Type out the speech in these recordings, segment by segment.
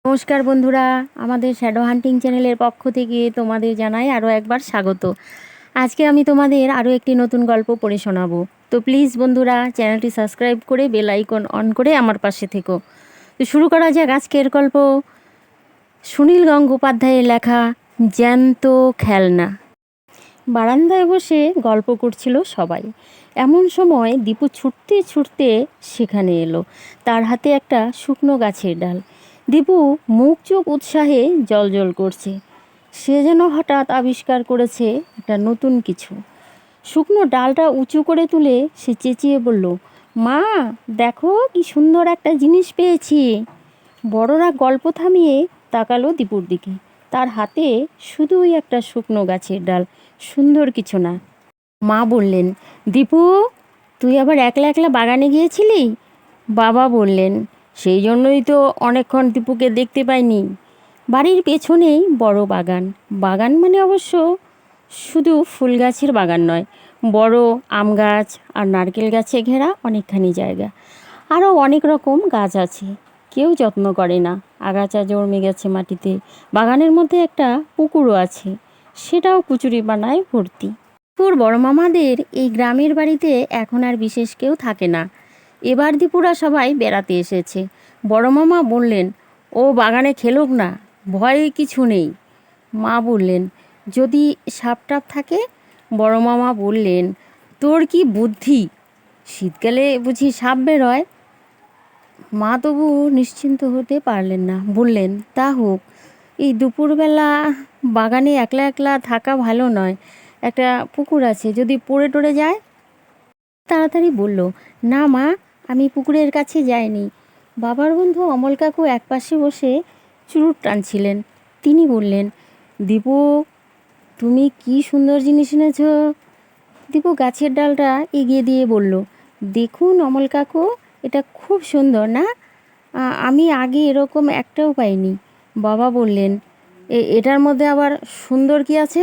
নমস্কার বন্ধুরা, আমাদের শ্যাডো হান্টিং চ্যানেলের পক্ষ থেকে তোমাদের জানাই আরও একবার স্বাগত। আজকে আমি তোমাদের আরও একটি নতুন গল্প পড়ে শোনাবো। তো প্লিজ বন্ধুরা, চ্যানেলটি সাবস্ক্রাইব করে বেল আইকন অন করে আমার পাশে থেকো। তো শুরু করা যাক আজকের গল্প। সুনীল গঙ্গোপাধ্যায়ের লেখা জ্যান্ত খেলনা। বারান্দায় বসে গল্প করছিল সবাই। এমন সময় দীপু ছুটতে ছুটতে সেখানে এলো। তার হাতে একটা শুকনো গাছের ডাল। দীপু মুখ চোখ উৎসাহে জ্বলজ্বল করছে। সে যেন হঠাৎ আবিষ্কার করেছে একটা নতুন কিছু। শুকনো ডালটা উঁচু করে তুলে সে চেঁচিয়ে বলল, মা দেখো কি সুন্দর একটা জিনিস পেয়েছি। বড়রা গল্প থামিয়ে তাকালো দীপুর দিকে। তার হাতে শুধুই একটা শুকনো গাছের ডাল, সুন্দর কিছু না। মা বললেন, দীপু তুই আবার একলা একলা বাগানে গিয়েছিলি? বাবা বললেন, সেই জন্যই তো অনেকক্ষণ দীপুকে দেখতে পাইনি। বাড়ির পেছনেই বড় বাগান। বাগান মানে অবশ্য শুধু ফুল গাছের বাগান নয়, বড় আম গাছ আর নারকেল গাছে ঘেরা অনেকখানি জায়গা। আরও অনেক রকম গাছ আছে, কেউ যত্ন করে না, আগাছা জন্মে গেছে মাটিতে। বাগানের মধ্যে একটা পুকুরও আছে, সেটাও কুচুরি বানায় ভর্তি। দীপুর বড় মামাদের এই গ্রামের বাড়িতে এখন আর বিশেষ কেউ থাকে না। এবার দীপুরা সবাই বেড়াতে এসেছে। বড় মামা বললেন, ও বাগানে খেলুক না, ভয়ে কিছু নেই। মা বললেন, যদি সাপ টাপ থাকে? বড় মামা বললেন, তোর কি বুদ্ধি, শীতকালে বুঝি সাপ বেরোয়? মা তবু নিশ্চিন্ত হতে পারলেন না। বললেন, তা হোক, এই দুপুরবেলা বাগানে একলা একলা থাকা ভালো নয়। একটা পুকুর আছে, যদি পড়ে টরে যায়? তাড়াতাড়ি বলল, না মা, আমি পুকুরের কাছে যাইনি। বাবার বন্ধু অমল কাকু একপাশে বসে চুরুট টানছিলেন। তিনি বললেন, দীপু তুমি কি সুন্দর জিনিস এনেছ। দীপু গাছের ডালটা এগিয়ে দিয়ে বলল, দেখুন অমল কাকু, এটা খুব সুন্দর না? আমি আগে এরকম একটাও পাইনি। বাবা বললেন, এটার মধ্যে আবার সুন্দর কি আছে?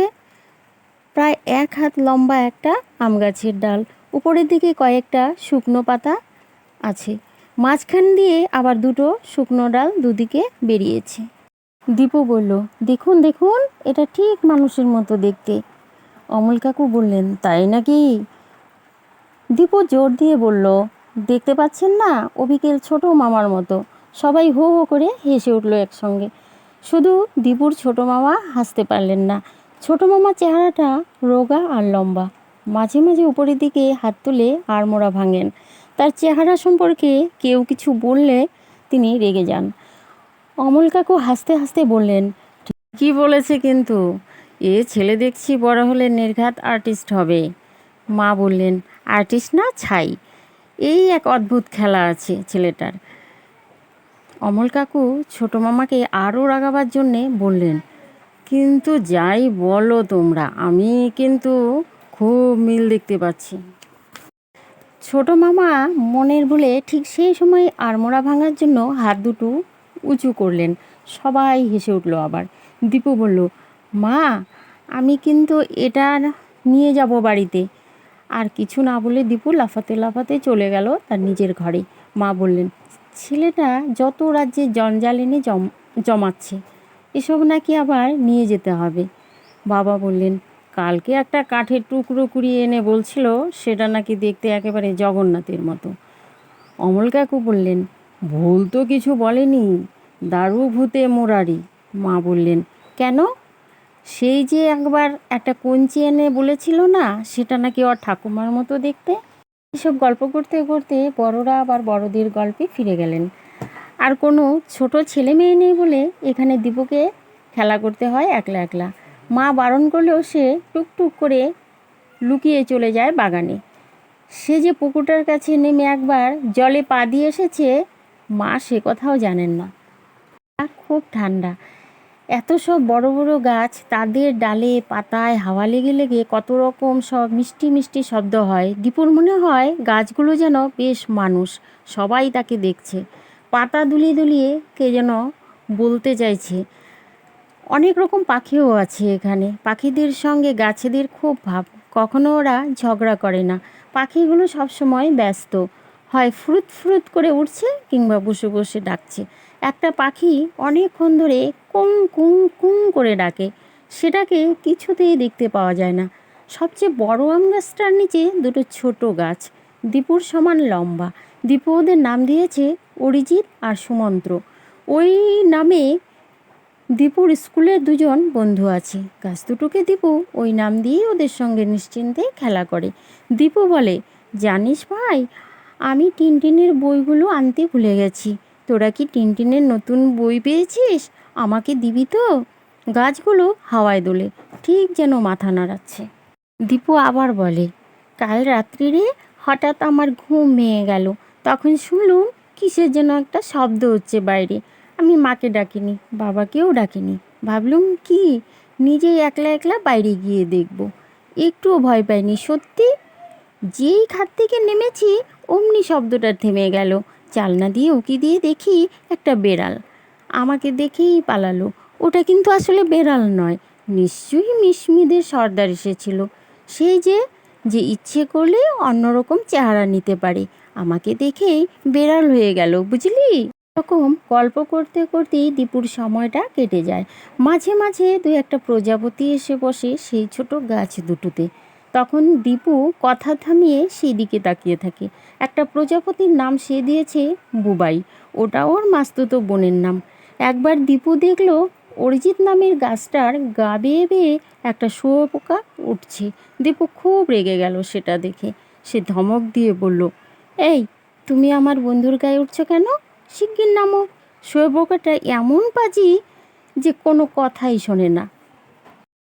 প্রায় 1 হাত লম্বা একটা আম গাছের ডাল, উপরের দিকে কয়েকটা শুকনো পাতা আছে, মাঝখান দিয়ে আবার দুটো শুকনো ডাল দুদিকে বেরিয়েছে। দীপু বলল, দেখুন দেখুন, এটা ঠিক মানুষের মতো দেখতে। অমল কাকু বললেন, তাই নাকি? দীপু জোর দিয়ে বলল, দেখতে পাচ্ছেন না, অবিকেল ছোট মামার মতো। সবাই হো হো করে হেসে উঠল একসঙ্গে। শুধু দীপুর ছোট মামা হাসতে পারলেন না। ছোট মামার চেহারাটা রোগা আর লম্বা, মাঝে মাঝে উপরের দিকে হাত তুলে আড়মোড়া ভাঙেন। তার চেহারা সম্পর্কে কেউ কিছু বললে তিনি রেগে যান। অমল কাকু হাসতে হাসতে বললেন, কি বলেছে কিন্তু, এ ছেলে দেখছি বড় হলে নির্ঘাত আর্টিস্ট হবে। মা বললেন, আর্টিস্ট না, ছাই। এই এক অদ্ভুত খেলা আছে ছেলেটার। অমল কাকু ছোটো মামাকে আরও রাগাবার জন্যে বললেন, কিন্তু যাই বলো তোমরা, আমি কিন্তু খুব মিল দেখতে পাচ্ছি। ছোট মামা মনের ভুলে ঠিক সেই সময় আড়মোড়া ভাঙার জন্য হাত দুটো উঁচু করলেন। সবাই হেসে উঠল আবার। দীপু বলল, মা আমি কিন্তু এটা নিয়ে যাব বাড়িতে। আর কিছু না বলে দীপু লাফাতে লাফাতে চলে গেল তার নিজের ঘরে। মা বললেন, ছেলেটা যত রাজ্যে জঞ্জাল এনে জমাচ্ছে, এসব নাকি আবার নিয়ে যেতে হবে। বাবা বললেন, কালকে একটা কাঠের টুকরো কুড়িয়ে এনে বলছিল, সেটা নাকি দেখতে একেবারে জগন্নাথের মতো। অমল কাকু বললেন, ভুল তো কিছু বলেনি, দারু ভূতে মোরারি। মা বললেন, কেন? সেই যে একবার একটা কঞ্চি এনে বলেছিল না, সেটা নাকি ওর ঠাকুমার মতো দেখতে। এসব গল্প করতে করতে বড়রা আবার বড়দের গল্পে ফিরে গেলেন। আর কোনো ছোট ছেলে মেয়ে নেই বলে এখানে দীপুকে খেলা করতে হয় একলা একলা। মা বারণ করলেও সে টুকটুক করে লুকিয়ে চলে যায় বাগানে। সে যে পুকুরটার কাছে নেমে একবার জলে পা দিয়ে এসেছে, মা সে কথাও জানেন না। খুব ঠান্ডা। এত সব বড় বড় গাছ, তাদের ডালে পাতায় হাওয়া লেগে লেগে কত রকম সব মিষ্টি মিষ্টি শব্দ হয়। দীপুর মনে হয় গাছগুলো যেন বেশ মানুষ, সবাই তাকে দেখছে। পাতা দুলিয়ে দুলিয়ে কে যেন বলতে চাইছে। অনেক রকম পাখিও আছে এখানে। পাখিদের সঙ্গে গাছেদের খুব ভাব, কখনো ওরা ঝগড়া করে না। পাখিগুলো সব সময় ব্যস্ত, হয় ফ্রুত ফ্রুত করে উঠছে কিংবা বসে বসে ডাকছে। একটা পাখি অনেকক্ষণ ধরে কুং কুং কুং করে ডাকে, সেটাকে কিছুতেই দেখতে পাওয়া যায় না। সবচেয়ে বড় আম গাছটার নিচে দুটো ছোট গাছ, দীপুর সমান লম্বা। দীপু ওদের নাম দিয়েছে অরিজিৎ আর সুমন্ত্র। ওই নামে দীপুর স্কুলের দুজন বন্ধু আছে। গাছ দুটোকে দীপু ওই নাম দিয়েই ওদের সঙ্গে নিশ্চিন্তে খেলা করে। দীপু বলে, জানিস ভাই, আমি টিনটিনের বইগুলো আনতে ভুলে গেছি। তোরা কি টিনটিনের নতুন বই পেয়েছিস? আমাকে দিবি তো? গাছগুলো হাওয়ায় দোলে, ঠিক যেন মাথা নাড়াচ্ছে। দীপু আবার বলে, কাল রাত্রিরে হঠাৎ আমার ঘুম ভেঙে গেল। তখন শুনলুম কিসের যেন একটা শব্দ হচ্ছে বাইরে। আমি মাকে ডাকিনি, বাবাকেও ডাকিনি। ভাবলুম কি, নিজেই একলা একলা বাইরে গিয়ে দেখব। একটুও ভয় পাইনি সত্যি। যেই খাট থেকে নেমেছি অমনি শব্দটা থেমে গেল। জানলা দিয়ে উঁকি দিয়ে দেখি একটা বেড়াল আমাকে দেখেই পালালো। ওটা কিন্তু আসলে বেড়াল নয়, নিশ্চয়ই মিশমিদের সর্দার এসেছিল। সেই যে যে ইচ্ছে করলে অন্যরকম চেহারা নিতে পারে, আমাকে দেখেই বেড়াল হয়ে গেল, বুঝলি? এরকম গল্প করতে করতেই দীপুর সময়টা কেটে যায়। মাঝে মাঝে দু একটা প্রজাপতি এসে বসে সেই ছোট গাছ দুটোতে। তখন দীপু কথা থামিয়ে সেই দিকে তাকিয়ে থাকে। একটা প্রজাপতির নাম সে দিয়েছে বুবাই, ওটা ওর মাস্তুতো বোনের নাম। একবার দীপু দেখলো অরিজিৎ নামের গাছটার গা বেয়ে বেয়ে একটা শুঁয়োপোকা উঠছে। দীপু খুব রেগে গেল সেটা দেখে। সে ধমক দিয়ে বলল, এই, তুমি আমার বন্ধুর গায়ে উঠছো কেন? শিগগির নামো। শুঁয়োপোকাটা এমন পাজি যে কোনো কথাই শোনে না।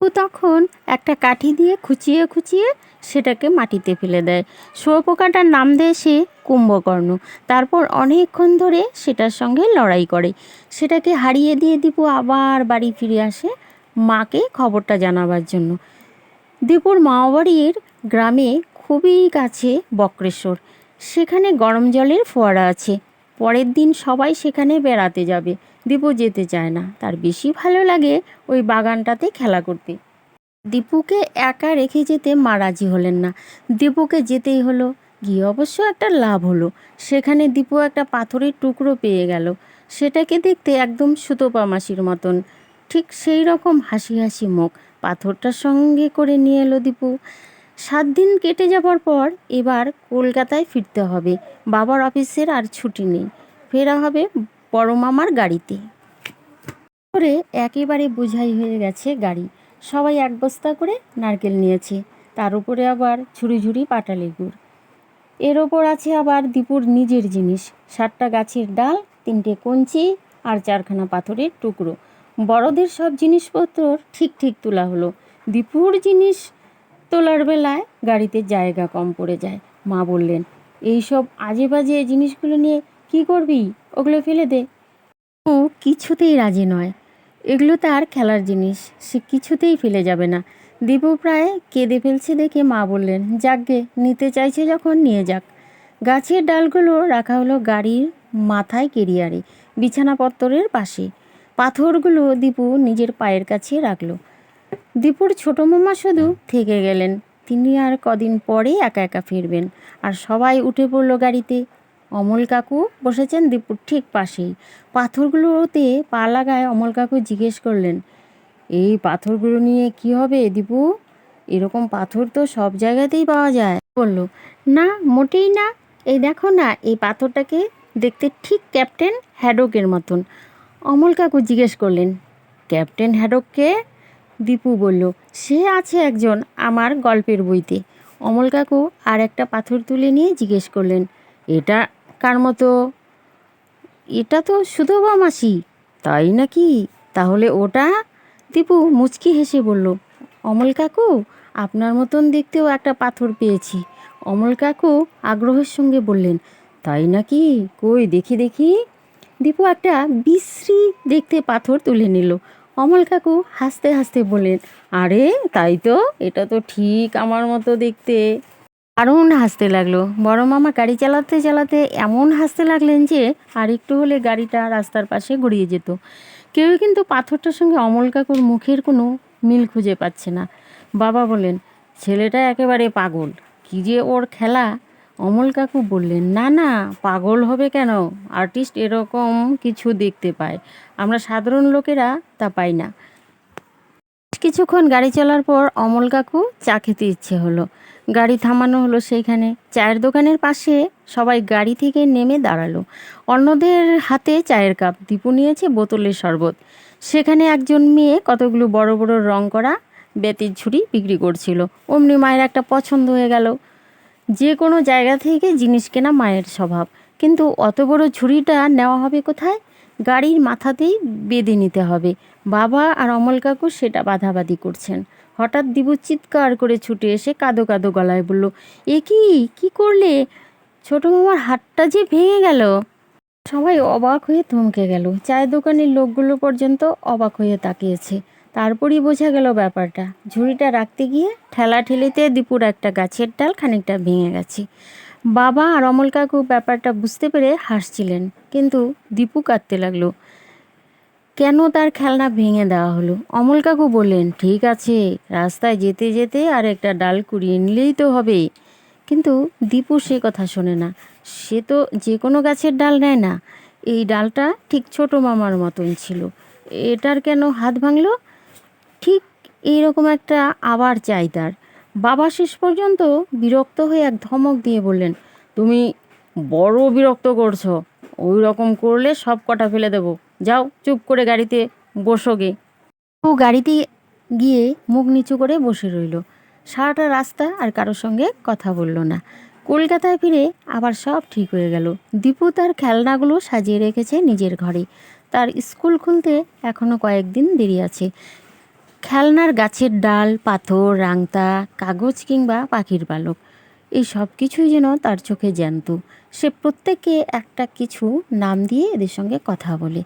ও তখন একটা কাঠি দিয়ে খুঁচিয়ে খুঁচিয়ে সেটাকে মাটিতে ফেলে দেয়। শুঁয়োপোকাটার নাম দেয় সে কুম্ভকর্ণ। তারপর অনেকক্ষণ ধরে সেটার সঙ্গে লড়াই করে। সেটাকে হারিয়ে দিয়ে দীপু আবার বাড়ি ফিরে আসে মাকে খবরটা জানাবার জন্য। দীপুর মামাবাড়ির গ্রামে খুবই কাছে বক্রেশ্বর। সেখানে গরম জলের ফোয়ারা আছে। পরের দিন সবাই সেখানে বেড়াতে যাবে। দীপু যেতে চায় না, তার বেশি ভালো লাগে ওই বাগানটাতে খেলা করতে। দীপুকে একা রেখে যেতে মা রাজি হলেন না। দীপুকে যেতেই হলো। গিয়ে অবশ্য একটা লাভ হলো। সেখানে দীপু একটা পাথরের টুকরো পেয়ে গেল। সেটাকে দেখতে একদম সুতপা মাসির মতন, ঠিক সেই রকম হাসি হাসি মুখ। পাথরটার সঙ্গে করে নিয়ে এলো দীপু। 7 দিন কেটে যাবার পর এবার কলকাতায় ফিরতে হবে। বাবার অফিসের আর ছুটি নেই, ফেরা হবে বড় মামার গাড়িতে করে। একেবারে বোঝাই হয়ে গেছে গাড়ি। সবাই এক বস্তা করে নারকেল নিয়েছে, তার উপরে আবার ঝুড়ি ঝুড়ি পাটালি গুড়। এর ওপর আছে আবার দীপুর নিজের জিনিস, 7টা গাছের ডাল, 3টে কঞ্চি আর 4খানা পাথরের টুকরো। বড়দের সব জিনিসপত্র ঠিক ঠিক তোলা হলো। দীপুর জিনিস তোলার বেলায় গাড়িতে জায়গা কম পড়ে যায়। মা বললেন, এইসব আজে বাজে জিনিসগুলো নিয়ে কি করবি? ওগুলো ফেলে দে। ও কিছুতেই রাজি নয়। এগুলো তার খেলার জিনিস, সে কিছুতেই ফেলে যাবে না। দীপু প্রায় কেঁদে ফেলছে দেখে মা বললেন, যাকগে, নিতে চাইছে যখন নিয়ে যাক। গাছের ডালগুলো রাখা হলো গাড়ির মাথায় কেরিয়ারে, বিছানাপত্তরের পাশে। পাথরগুলো দীপু নিজের পায়ের কাছে রাখলো। দীপুর ছোটো মামা শুধু থেকে গেলেন। তিনি আর কদিন পরেই একা একা ফিরবেন। আর সবাই উঠে পড়লো গাড়িতে। অমল কাকু বসেছেন দীপুর ঠিক পাশেই। পাথরগুলোতে পা লাগায় অমল কাকু জিজ্ঞেস করলেন, এই পাথরগুলো নিয়ে কি হবে দীপু? এরকম পাথর তো সব জায়গাতেই পাওয়া যায়। বলল, না, মোটেই না। এই দেখো না, এই পাথরটাকে দেখতে ঠিক ক্যাপ্টেন হ্যাডকের মতন। অমল কাকু জিজ্ঞেস করলেন, ক্যাপ্টেন হ্যাডককে? দীপু বলল, সে আছে একজন আমার গল্পের বইতে। অমল কাকু আর একটা পাথর তুলে নিয়ে জিজ্ঞেস করলেন, এটা কার মতো? এটা তো সুধোবা মাসি। তাই নাকি? তাহলে ওটা? দীপু মুচকি হেসে বলল, অমল কাকু, আপনার মতন দেখতেও একটা পাথর পেয়েছি। অমল কাকু আগ্রহের সঙ্গে বললেন, তাই নাকি? কই দেখি দেখি। দীপু একটা বিশ্রী দেখতে পাথর তুলে নিল। অমল কাকু হাসতে হাসতে বললেন, আরে তাই তো, এটা তো ঠিক আমার মতো দেখতে। দারুণ হাসতে লাগলো। বড় মামা গাড়ি চালাতে চালাতে এমন হাসতে লাগলেন যে আর একটু হলে গাড়িটা রাস্তার পাশে গড়িয়ে যেত। কেউ কিন্তু পাথরটার সঙ্গে অমল কাকুর মুখের কোনো মিল খুঁজে পাচ্ছে না। বাবা বলেন, ছেলেটা একেবারে পাগল, কী যে ওর খেলা। অমল কাকু বললেন, না না, পাগল হবে কেন? আর্টিস্ট এরকম কিছু দেখতে পায়, আমরা সাধারণ লোকেরা তা পাই না। কিছুক্ষণ গাড়ি চলার পর অমল কাকু চা খেতে ইচ্ছে হলো। গাড়ি থামানো হলো সেইখানে। চায়ের দোকানের পাশে সবাই গাড়ি থেকে নেমে দাঁড়ালো। অন্যদের হাতে চায়ের কাপ, দীপু নিয়েছে বোতলের শরবত। সেখানে একজন মেয়ে কতগুলো বড় বড় রং করা বেতের ঝুড়ি বিক্রি করছিল। অমনি মায়ের একটা পছন্দ হয়ে গেল। যে কোনো জায়গা থেকে জিনিস কেনা মায়ের স্বভাব। কিন্তু অত বড় ঝুড়িটা নেওয়া হবে কোথায়? গাড়ির মাথাতেই বেঁধে নিতে হবে। বাবা আর অমল কাকু সেটা বাধাবাধি করছেন। হঠাৎ দিবু চিৎকার করে ছুটে এসে কাঁদো কাঁদো গলায় বলল, এ কি, কী করলে? ছোটো মামার হাতটা যে ভেঙে গেল। সবাই অবাক হয়ে থমকে গেল। চায়ের দোকানের লোকগুলো পর্যন্ত অবাক হয়ে তাকিয়েছে। তারপরই বোঝা গেল ব্যাপারটা। ঝুড়িটা রাখতে গিয়ে ঠেলাঠেলিতে দীপুর একটা গাছের ডাল খানিকটা ভেঙে গেছে। বাবা আর অমল কাকু ব্যাপারটা বুঝতে পেরে হাসছিলেন, কিন্তু দীপু কাঁদতে লাগলো। কেন তার খেলনা ভেঙে দেওয়া হলো? অমল কাকু বললেন, ঠিক আছে, রাস্তায় যেতে যেতে আর একটা ডাল কুড়িয়ে নিলেই তো হবে। কিন্তু দীপু সে কথা শোনে না। সে তো যে কোনো গাছের ডাল নেয় না। এই ডালটা ঠিক ছোট মামার মতন ছিল। এটার কেন হাত ভাঙলো? ঠিক এইরকম একটা আবার চাই তার। বাবা শেষ পর্যন্ত বিরক্ত হয়ে এক ধমক দিয়ে বললেন, তুমি বড় বিরক্ত করছো, ওই রকম করলে সব কটা ফেলে দেবো। যাও, চুপ করে গাড়িতে বসো গে। ও গাড়িতে গিয়ে মুখ নিচু করে বসে রইল। সারাটা রাস্তা আর কারোর সঙ্গে কথা বলল না। কলকাতায় ফিরে আবার সব ঠিক হয়ে গেল। দীপু তার খেলনাগুলো সাজিয়ে রেখেছে নিজের ঘরে। তার স্কুল খুলতে এখনও কয়েকদিন দেরি আছে। খেলনার গাছের ডাল, পাথর, রাংতা, কাগজ কিংবা পাখির পালক, এই সব কিছুই যেন তার চোখে জ্যান্ত। সে প্রত্যেককে একটা কিছু নাম দিয়ে এদের সঙ্গে কথা বলে।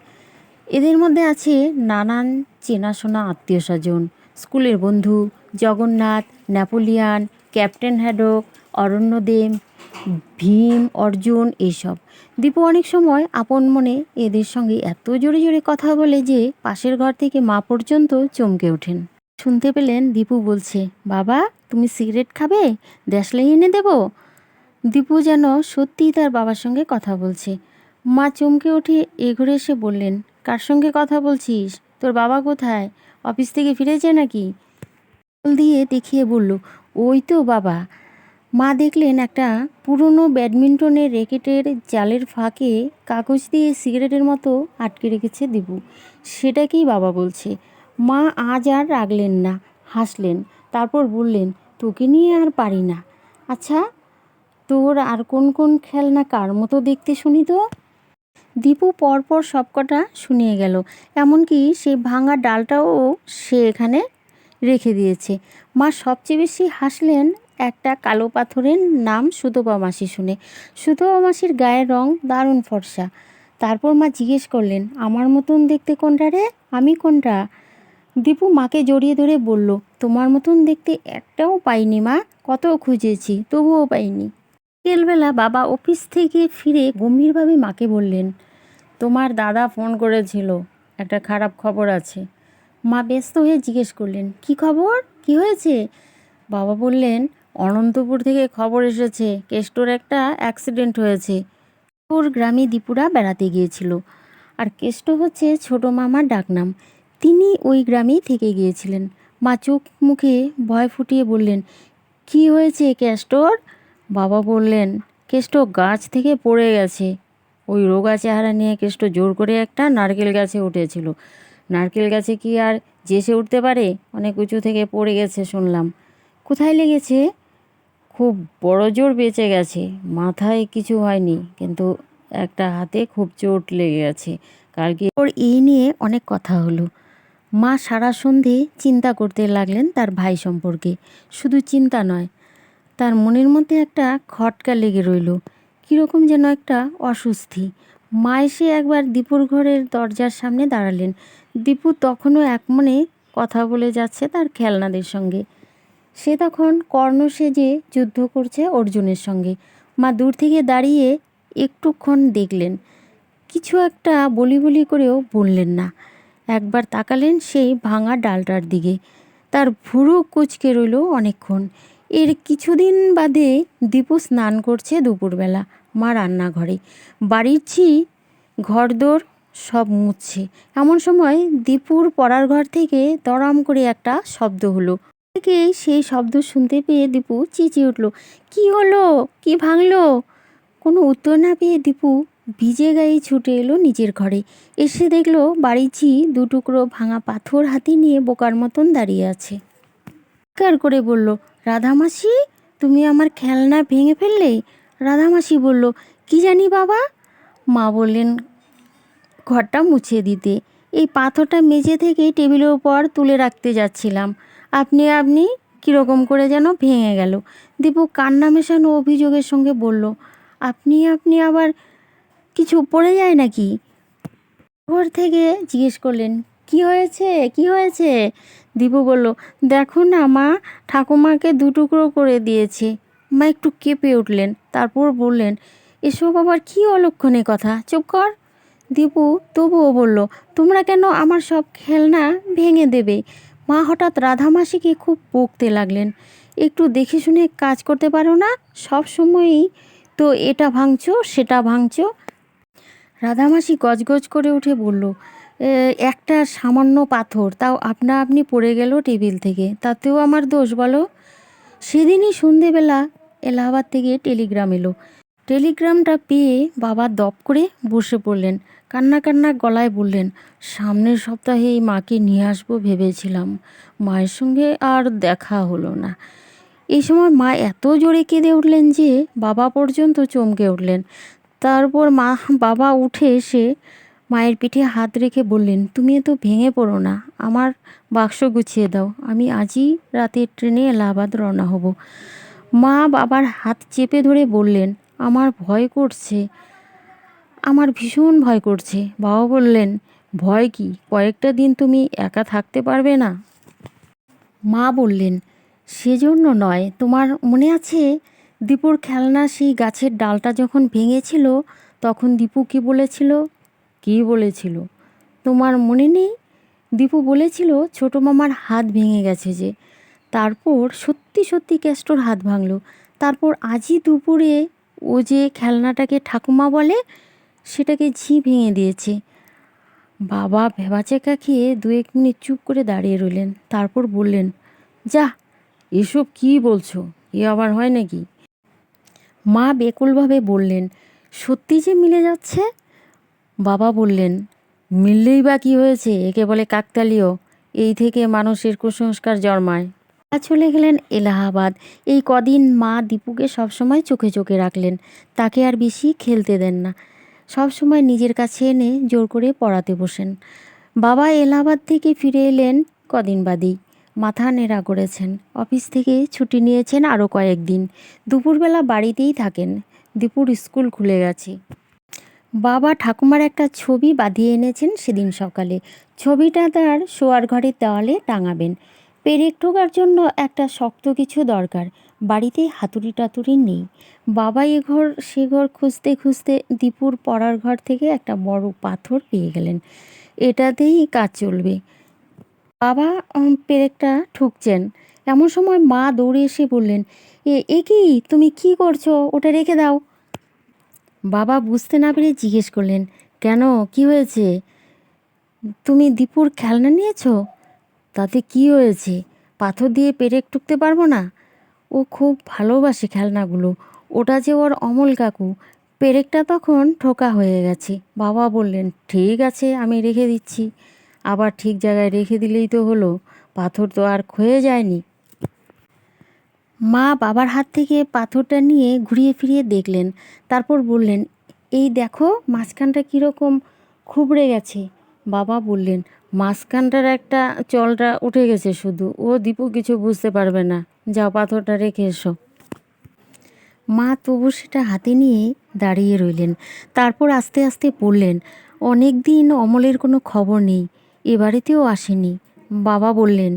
এদের মধ্যে আছে নানান চেনাশোনা আত্মীয় স্বজন, স্কুলের বন্ধু, Jagannath, Napoleon, Captain Haddock, Aranyadeb, Bhim, Arjun, এইসব। দীপু অনেক সময় আপন মনে এদের সঙ্গে এত জোরে জোরে কথা বলে যে পাশের ঘর থেকে মা পর্যন্ত চমকে ওঠেন। শুনতে পেলেন দীপু বলছে, বাবা তুমি সিগারেট খাবে? দেশলাই এনে দেবো? দীপু যেন সত্যিই তার বাবার সঙ্গে কথা বলছে। মা চমকে উঠে এঘরে এসে বললেন, কার সঙ্গে কথা বলছিস? তোর বাবা কোথায়? অফিস থেকে ফিরেছে নাকি? বল দিয়ে দেখিয়ে বলল, ওই তো বাবা। মা দেখলেন একটা পুরনো ব্যাডমিন্টনের র্যাকেটের জালের ফাঁকে কাগজ দিয়ে সিগারেটের মতো আটকে রেখেছে দীপু। সেটাকেই বাবা বলছে। মা আজ আর রাগলেন না, হাসলেন। তারপর বললেন, তোকে নিয়ে আর পারি না। আচ্ছা, তোর আর কোন কোন খেলনা কার মতো দেখতে শুনি তো? দীপু পরপর সবকটা শুনিয়ে গেল। এমনকি সেই ভাঙা ডালটাও সে এখানে রেখে দিয়েছে। মা সবচেয়ে বেশি হাসলেন একটা কালো পাথরের নাম সুতপা মাসি শুনে। সুতপা মাসির গায়ের রং দারুণ ফর্সা। তারপর মা জিজ্ঞেস করলেন, আমার মতন দেখতে কোনটা রে? আমি কোনটা? দীপু মাকে জড়িয়ে ধরে বলল, তোমার মতন দেখতে একটাও পাইনি মা, কত খুঁজেছি তবুও পাইনি। বিকেলবেলা বাবা অফিস থেকে ফিরে গম্ভীরভাবে মাকে বললেন, তোমার দাদা ফোন করেছিল, একটা খারাপ খবর আছে। মা ব্যস্ত হয়ে জিজ্ঞেস করলেন, কি খবর, কি হয়েছে? বাবা বললেন, অনন্তপুর থেকে খবর এসেছে, কেষ্টর একটা অ্যাক্সিডেন্ট হয়েছে। ওর গ্রামে দীপুরা বেড়াতে গিয়েছিল, আর কেষ্ট হচ্ছে ছোট মামার ডাকনাম। তিনি ওই গ্রামেই থেকে গিয়েছিলেন। মা চোখ মুখে ভয় ফুটিয়ে বললেন, কি হয়েছে কেষ্টর? বাবা বললেন, কেষ্ট গাছ থেকে পড়ে গেছে। ওই রোগা চেহারা নিয়ে কেষ্ট জোর করে একটা নারকেল গাছে উঠেছিল। নারকেল গাছে কি আর জেসে উঠতে পারে? অনেক উঁচু থেকে পড়ে গেছে শুনলাম। কোথায় লেগেছে? খুব বড় জোর বেঁচে গেছে, মাথায় কিছু হয়নি, কিন্তু একটা হাতে খুব চোট লেগে গেছে। কালকে ওর এই নিয়ে অনেক কথা হলো। মা সারা সন্ধে চিন্তা করতে লাগলেন তার ভাই সম্পর্কে। শুধু চিন্তা নয়, তার মনের মধ্যে একটা খটকা লেগে রইল, কীরকম যেন একটা অস্বস্তি। মা এসে একবার দীপুর ঘরের দরজার সামনে দাঁড়ালেন। দীপু তখনও একমনে কথা বলে যাচ্ছে তার খেলনাদের সঙ্গে। সে তখন কর্ণ সেজে যুদ্ধ করছে অর্জুনের সঙ্গে। মা দূর থেকে দাঁড়িয়ে একটুক্ষণ দেখলেন, কিছু একটা বলি বলি করেও বললেন না। একবার তাকালেন সেই ভাঙা ডালটার দিকে। তার ভুরু কুঁচকে রইল অনেকক্ষণ। এর কিছুদিন বাদে দীপু স্নান করছে দুপুরবেলা মা রান্নাঘরে। বাড়ির ঘরদোর সব মুছছে। এমন সময় দীপুর পড়ার ঘর থেকে দড়াম করে একটা শব্দ হলো। থেকে সেই শব্দ শুনতে পেয়ে দীপু চেঁচিয়ে উঠল, কি হলো, কি ভাঙলো? কোনো উত্তর না পেয়ে দীপু ভিজে গায়ে ছুটে এলো নিজের ঘরে। এসে দেখলো বাড়ির দু টুকরো ভাঙা পাথর হাতে নিয়ে বোকার মতন দাঁড়িয়ে আছে। চিৎকার করে বলল, রাধামাসি, তুমি আমার খেলনা ভেঙে ফেললে? রাধামাসি বলল, কি জানি বাবা। মা বললেন ঘরটা মুছে দিতে। এই পাথরটা মেঝে থেকে টেবিলের উপর তুলে রাখতে যাচ্ছিলাম, আপনি কীরকম করে যেন ভেঙে গেল। দীপু কান্না মেশানো অভিযোগের সঙ্গে বলল, আপনি আবার কিছু পড়ে যায় নাকি? ঘর থেকে জিজ্ঞেস করলেন, কি হয়েছে, কি হয়েছে? দীপু বলল, দেখো না মা, ঠাকুমাকে দুটুকরো করে দিয়েছে। মা একটু কেঁপে উঠলেন, তারপর বললেন, এসব আবার কি অলক্ষণে কথা, চুপ কর। দীপু তবুও বলল, তোমরা কেন আমার সব খেলনা ভেঙে দেবে? মা হঠাৎ রাধামাসিকে খুব বকতে লাগলেন, একটু দেখে শুনে কাজ করতে পারো না? সব সময়ই তো এটা ভাঙছো সেটা ভাঙছো। রাধামাসি গজগজ করে উঠে বলল, একটা সামান্য পাথর, তাও আপনি পড়ে গেল টেবিল থেকে, তাতেও আমার দোষ বলো? সেদিনই সন্ধেবেলা এলাহাবাদ থেকে টেলিগ্রাম এলো। টেলিগ্রামটা পেয়ে বাবা দপ করে বসে পড়লেন। কান্না কান্না গলায় বললেন, সামনের সপ্তাহে এই মাকে নিয়ে আসবো ভেবেছিলাম, মায়ের সঙ্গে আর দেখা হলো না। এই সময় মা এত জোরে কেঁদে উঠলেন যে বাবা পর্যন্ত চমকে উঠলেন। তারপর বাবা উঠে এসে মায়ের পিঠে হাত রেখে বললেন, তুমি তো ভেঙে পড়ো না, আমার বাক্স গুছিয়ে দাও, আমি আজই রাতের ট্রেনে এলাহাবাদ রওনা হব। মা বাবার হাত চেপে ধরে বললেন, আমার ভয় করছে, আমার ভীষণ ভয় করছে। বাবা বললেন, ভয় কি, কয়েকটা দিন তুমি একা থাকতে পারবে না? মা বললেন, সেজন্য নয়, তোমার মনে আছে দীপুর খেলনা সেই গাছের ডালটা যখন ভেঙেছিল, তখন দীপু কি বলেছিল? কি বলেছিল তোমার মনে নেই? দীপু বলেছিল ছোটো মামার হাত ভেঙে গেছে যে। তারপর সত্যি সত্যি কেষ্টর হাত ভাঙল। তারপর আজই দুপুরে ও যে খেলনাটাকে ঠাকুমা বলে, সেটাকে ভেঙে দিয়েছে। বাবা ভেবাচেকা খেয়ে 1 মিনিট চুপ করে দাঁড়িয়ে রইলেন, তারপর বললেন, যা, এসব কি বলছো, এ আবার হয় নাকি? মা বেকুলভাবে বললেন, সত্যি যে মিলে যাচ্ছে। বাবা বললেন, মিললেই বা কী হয়েছে, একে বলে কাকতালীয়, এই থেকে মানুষের কুসংস্কার জন্মায়। চলে গেলেন এলাহাবাদ। এই কদিন মা দীপুকে সবসময় চোখে চোখে রাখলেন, তাকে আর বেশি খেলতে দেন না, সবসময় নিজের কাছে এনে জোর করে পড়াতে বসেন। বাবা এলাহাবাদ থেকে ফিরে এলেন কদিন বাদেই। মাথা নেড়া করেছেন, অফিস থেকে ছুটি নিয়েছেন আরও কয়েকদিন। দুপুরবেলা বাড়িতেই থাকেন, দীপুর স্কুল খুলে গেছে। বাবা ঠাকুমার একটা ছবি বাঁধিয়ে এনেছেন সেদিন সকালে। ছবিটা তার শোয়ার ঘরের দেওয়ালে টাঙাবেন। পেরেক ঠোকার জন্য একটা শক্ত কিছু দরকার, বাড়িতে হাতুড়ি টাতুড়ি নেই। বাবা ঘর সে ঘর খুঁজতে খুঁজতে দীপুর পড়ার ঘর থেকে একটা বড় পাথর পেয়ে গেলেন। এটাতেই কাজ চলবে। বাবা পেরেকটা ঠুকছেন, এমন সময় মা দৌড়ে এসে বললেন, এ কি, তুমি কি করছো, ওটা রেখে দাও। বাবা বুঝতে না পেরে জিজ্ঞেস করলেন, কেন, কি হয়েছে? তুমি দীপুর খেলনা নিয়েছো? তাতে কি হয়েছে, পাথর দিয়ে পেরেক টুকতে পারবো না? ও খুব ভালোবাসে খেলনাগুলো, ওটা যে ওর অমল কাকু। পেরেকটা তখন ঠোকা হয়ে গেছে। বাবা বললেন, ঠিক আছে, আমি রেখে দিচ্ছি। আবার ঠিক জায়গায় রেখে দিলেই তো হলো, পাথর তো আর ক্ষয়ে যায়নি। মা বাবার হাত থেকে পাথরটা নিয়ে ঘুরিয়ে ফিরিয়ে দেখলেন, তারপর বললেন, এই দেখো মাঝখানটা কীরকম খুবড়ে গেছে। বাবা বললেন, মাঝখানটার একটা চলটা উঠে গেছে শুধু, ও দীপু কিছু বুঝতে পারবে না, যাও পাথরটা রেখে এসো। মা তবু সেটা হাতে নিয়ে দাঁড়িয়ে রইলেন, তারপর আস্তে আস্তে বললেন, অনেক দিন অমলের কোনো খবর নেই, এ বাড়িতেও আসেনি। বাবা বললেন,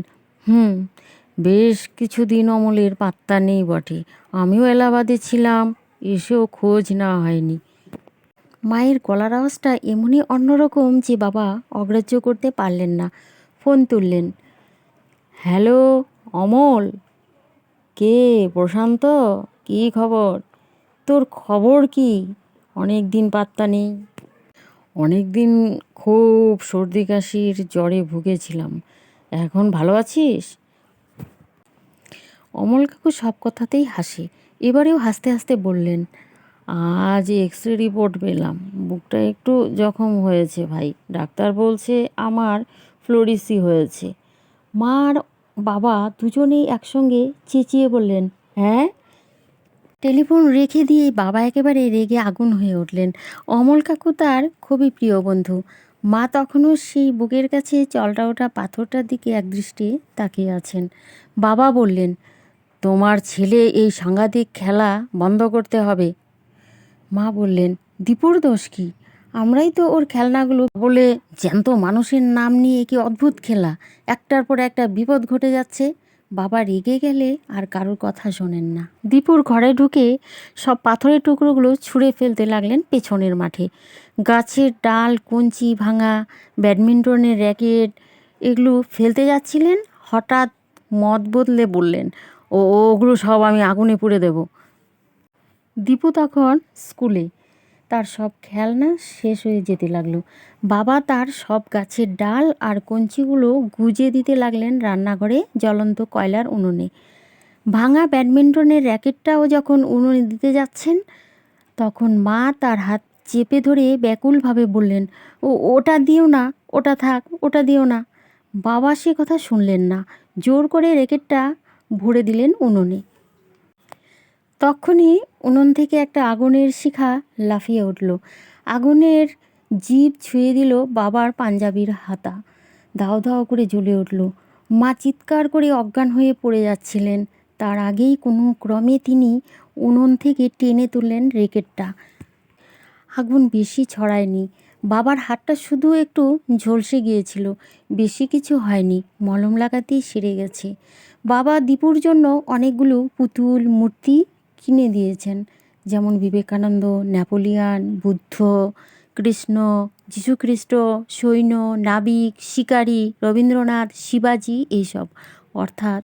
বেশ কিছুদিন অমলের পাত্তা নেই বটে, আমিও এলাহাবাদে ছিলাম, এসেও খোঁজ নেওয়া হয়নি। মায়ের গলার আওয়াজটা এমনই অন্যরকম যে বাবা অগ্রাহ্য করতে পারলেন না। ফোন তুললেন, হ্যালো অমল। কে? প্রশান্ত? কী খবর? তোর খবর কি? অনেক দিন পাত্তা নেই। অনেক দিন খুব সর্দি কাশির জ্বরে ভুগেছিলাম। এখন ভালো আছিস? অমল কাকু সব কথাতেই হাসে। এবারেও হাসতে হাসতে বললেন, আজ এক্স রে রিপোর্ট পেলাম, বুকটা একটু জখম হয়েছে ভাই। ডাক্তার বলছে আমার ফ্লোরিসি হয়েছে। মা আর বাবা দুজনেই একসঙ্গে চেঁচিয়ে বললেন, হ্যাঁ? টেলিফোন রেখে দিয়ে বাবা একেবারে রেগে আগুন হয়ে উঠলেন। অমল কাকু তার খুবই প্রিয় বন্ধু। মা তখনও সেই বুকের কাছে চলটা ওঠা পাথরটার দিকে একদৃষ্টে তাকিয়ে আছেন। বাবা বললেন, তোমার ছেলে এই সাংঘাতিক খেলা বন্ধ করতে হবে। মা বললেন, দীপুর দোষ কি? আমরাই তো ওর খেলনাগুলো বলে জ্যান্ত মানুষের নাম নিয়ে কি অদ্ভুত খেলা, একটার পর একটা বিপদ ঘটে যাচ্ছে। বাবা রেগে গেলে আর কারোর কথা শোনেন না। দীপুর ঘরে ঢুকে সব পাথরের টুকরোগুলো ছুঁড়ে ফেলতে লাগলেন পেছনের মাঠে। গাছের ডাল, কঞ্চি ভাঙা, ব্যাডমিন্টনের র্যাকেট এগুলো ফেলতে যাচ্ছিলেন। হঠাৎ মত বদলে বললেন, ওগুলো সব আমি আগুনে পুড়ে দেব। দীপু তখন স্কুলে। তার সব খেলনা শেষ হয়ে যেতে লাগলো। বাবা তার সব গাছের ডাল আর কঞ্চিগুলো গুজে দিতে লাগলেন রান্নাঘরে জ্বলন্ত কয়লার উনুনে। ভাঙা ব্যাডমিন্টনের র্যাকেটটাও যখন উনুনে দিতে যাচ্ছেন, তখন মা তার হাত চেপে ধরে ব্যাকুলভাবে বললেন, ওটা দিও না, ওটা থাক, ওটা দিও না। বাবা সে কথা শুনলেন না। জোর করে র্যাকেটটা ভরে দিলেন উনুনে। তখনই উনুন থেকে একটা আগুনের শিখা লাফিয়ে উঠল। আগুনের জিভ ছুঁয়ে দিল বাবার পাঞ্জাবির হাতা। দাও দাও করে জ্বলে উঠল। মা চিৎকার করে অজ্ঞান হয়ে পড়ে যাচ্ছিলেন। তার আগেই কোনো ক্রমে তিনি উনুন থেকে টেনে তুললেন র্যাকেটটা। আগুন বেশি ছড়ায়নি। বাবার হাতটা শুধু একটু ঝলসে গিয়েছিল, বেশি কিছু হয়নি, মলম লাগাতেই সেরে গেছে। বাবা দীপুর জন্য অনেকগুলো পুতুল মূর্তি কিনে দিয়েছেন, যেমন বিবেকানন্দ, নেপোলিয়ান, বুদ্ধ, কৃষ্ণ, যীশুখ্রিস্ট, সৈন্য, নাবিক, শিকারী, রবীন্দ্রনাথ, শিবাজি, এইসব। অর্থাৎ